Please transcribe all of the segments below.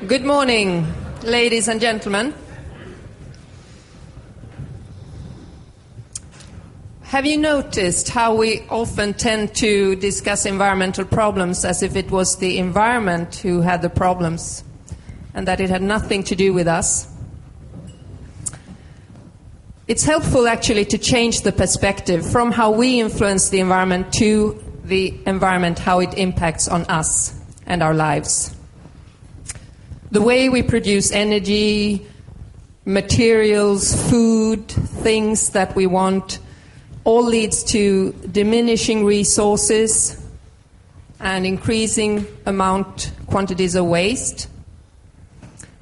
Good morning, ladies and gentlemen. Have you noticed how we often tend to discuss environmental problems as if it was the environment who had the problems and that it had nothing to do with us? It's helpful actually to change the perspective from how we influence the environment to the environment, how it impacts on us and our lives. The way we produce energy, materials, food, things that we want, all leads to diminishing resources and increasing quantities of waste.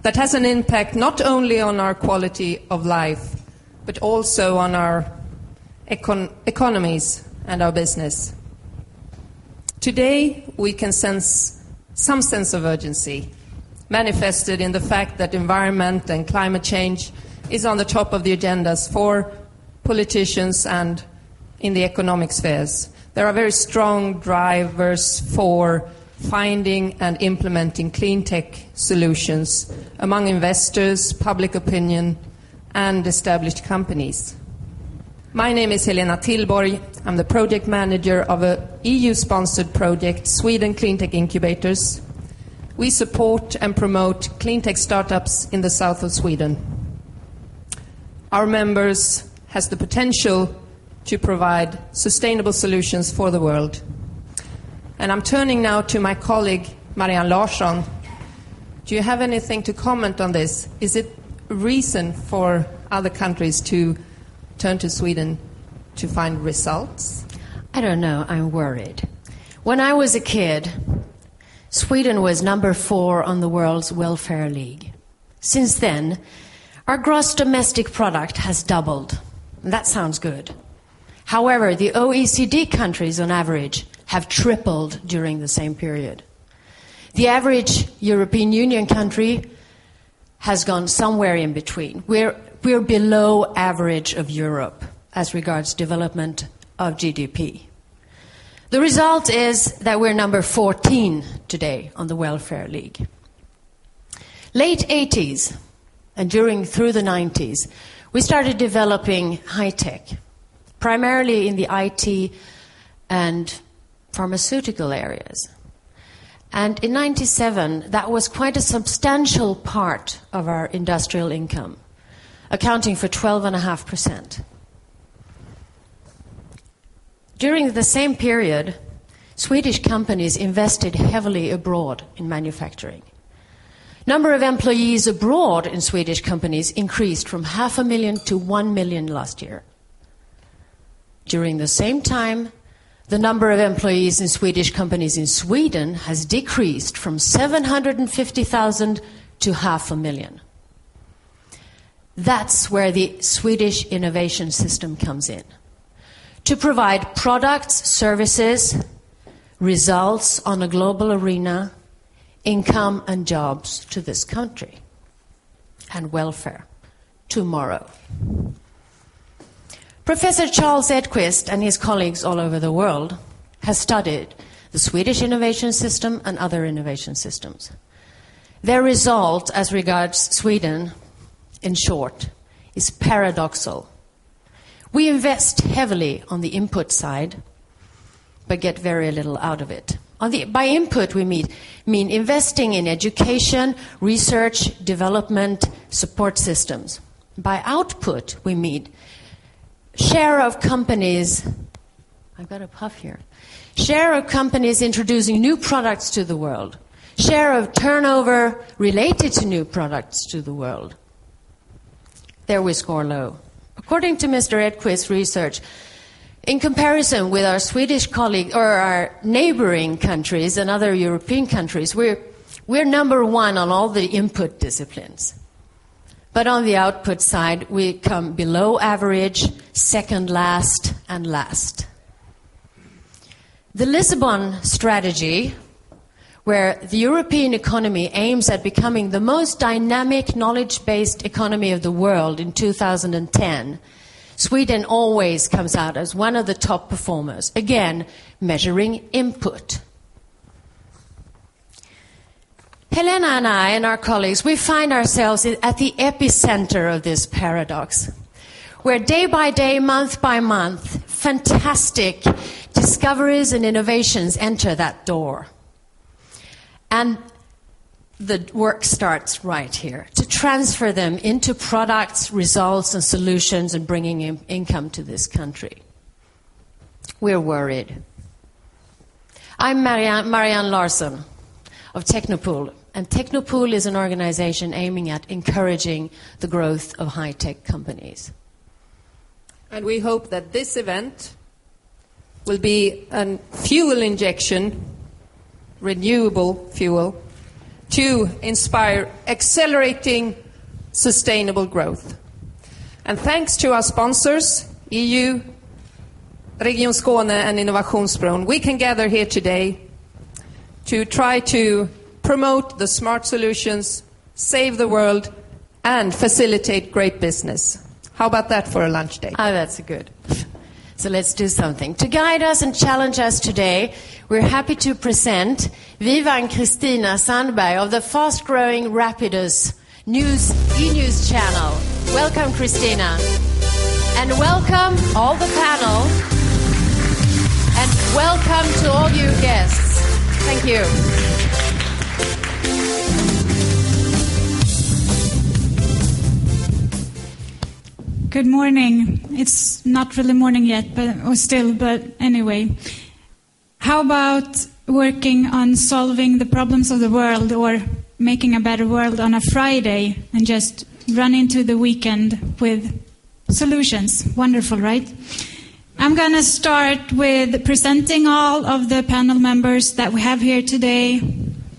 That has an impact not only on our quality of life, but also on our economies and our business. Today, we can sense some sense of urgency, manifested in the fact that environment and climate change is on the top of the agendas for politicians and in the economic spheres. There are very strong drivers for finding and implementing clean tech solutions among investors, public opinion, and established companies. My name is Helena Tillborg. I'm the project manager of a EU-sponsored project, Sweden Clean Tech Incubators. We support and promote clean tech startups in the south of Sweden. Our members has the potential to provide sustainable solutions for the world. And I'm turning now to my colleague, Marianne Larsson. Do you have anything to comment on this? Is it a reason for other countries to turn to Sweden to find results? I don't know. I'm worried. When I was a kid, Sweden was number 4 on the World's Welfare League. Since then, our gross domestic product has doubled. That sounds good. However, the OECD countries on average have tripled during the same period. The average European Union country has gone somewhere in between. We're below average of Europe as regards development of GDP. The result is that we're number 14 today on the Welfare League. Late 80s and through the 90s, we started developing high-tech, primarily in the IT and pharmaceutical areas. And in 97, that was quite a substantial part of our industrial income, accounting for 12.5%. During the same period, Swedish companies invested heavily abroad in manufacturing. Number of employees abroad in Swedish companies increased from 500,000 to 1 million last year. During the same time, the number of employees in Swedish companies in Sweden has decreased from 750,000 to 500,000. That's where the Swedish innovation system comes in. To provide products, services, results on a global arena, income and jobs to this country, and welfare tomorrow. Professor Charles Edquist and his colleagues all over the world have studied the Swedish innovation system and other innovation systems. Their result as regards Sweden, in short, is paradoxal. We invest heavily on the input side, but get very little out of it. By input, we mean investing in education, research, development, support systems. By output, we mean share of companies, I've got a puff here, share of companies introducing new products to the world, share of turnover related to new products to the world. There we score low. According to Mr. Edquist's research, in comparison with our Swedish colleagues or our neighboring countries and other European countries, we're number 1 on all the input disciplines. But on the output side, we come below average, second last, and last. The Lisbon strategy, where the European economy aims at becoming the most dynamic, knowledge-based economy of the world in 2010, Sweden always comes out as one of the top performers, again, measuring input. Helena and I and our colleagues, we find ourselves at the epicenter of this paradox, where day by day, month by month, fantastic discoveries and innovations enter that door. And the work starts right here, to transfer them into products, results, and solutions, and bringing in income to this country. We're worried. I'm Marianne Larsson of Technopool, and Technopool is an organization aiming at encouraging the growth of high-tech companies. And we hope that this event will be a fuel injection, renewable fuel, to inspire accelerating sustainable growth. And thanks to our sponsors, EU, Region Skåne and Innovationsbron, we can gather here today to try to promote the smart solutions, save the world, and facilitate great business. How about that for a lunch date? Oh, that's good. So let's do something. To guide us and challenge us today, we're happy to present Vivian Kristina Sandberg of the fast-growing Rapidus e-news channel. Welcome, Kristina. And welcome all the panel. And welcome to all you guests. Thank you. Good morning. It's not really morning yet, but anyway. How about working on solving the problems of the world or making a better world on a Friday and just run into the weekend with solutions? Wonderful, right? I'm going to start with presenting all of the panel members that we have here today.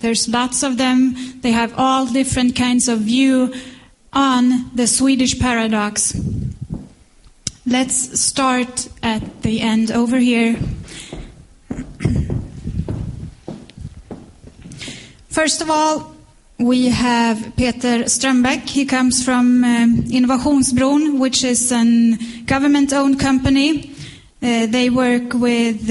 There's lots of them. They have all different kinds of view on the Swedish paradox. Let's start at the end over here. First of all, we have Peter Strömbäck. He comes from Innovationsbron, which is a government-owned company. They work with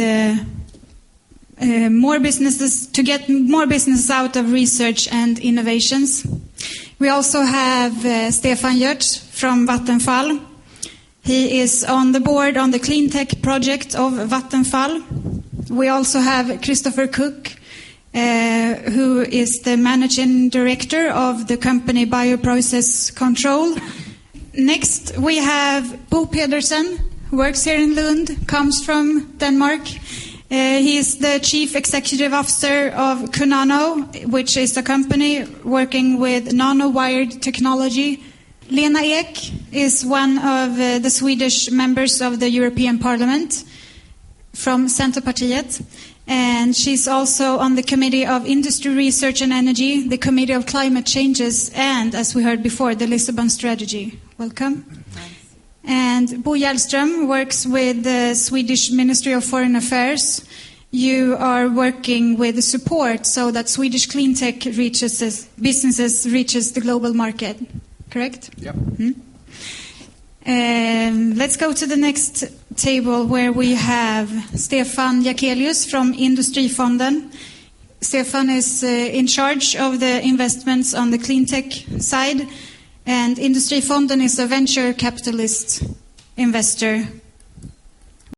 more businesses to get more business out of research and innovations. We also have Stefan Gjert from Vattenfall. He is on the board on the clean tech project of Vattenfall. We also have Christopher Cook, who is the managing director of the company Bioprocess Control. Next, we have Bo Pedersen, who works here in Lund, comes from Denmark. He is the chief executive officer of Kunano, which is a company working with nano-wired technology. Lena Ek is one of the Swedish members of the European Parliament from Centerpartiet. And she's also on the Committee of Industry, Research and Energy, the Committee of Climate Changes, and, as we heard before, the Lisbon Strategy. Welcome. Thanks. And Bo Hjellström works with the Swedish Ministry of Foreign Affairs. You are working with support so that Swedish clean tech businesses reaches the global market. Correct? Yep. Let's go to the next table where we have Stefan Jakelius from Industrifonden. Stefan is in charge of the investments on the clean tech side, and Industrifonden is a venture capitalist investor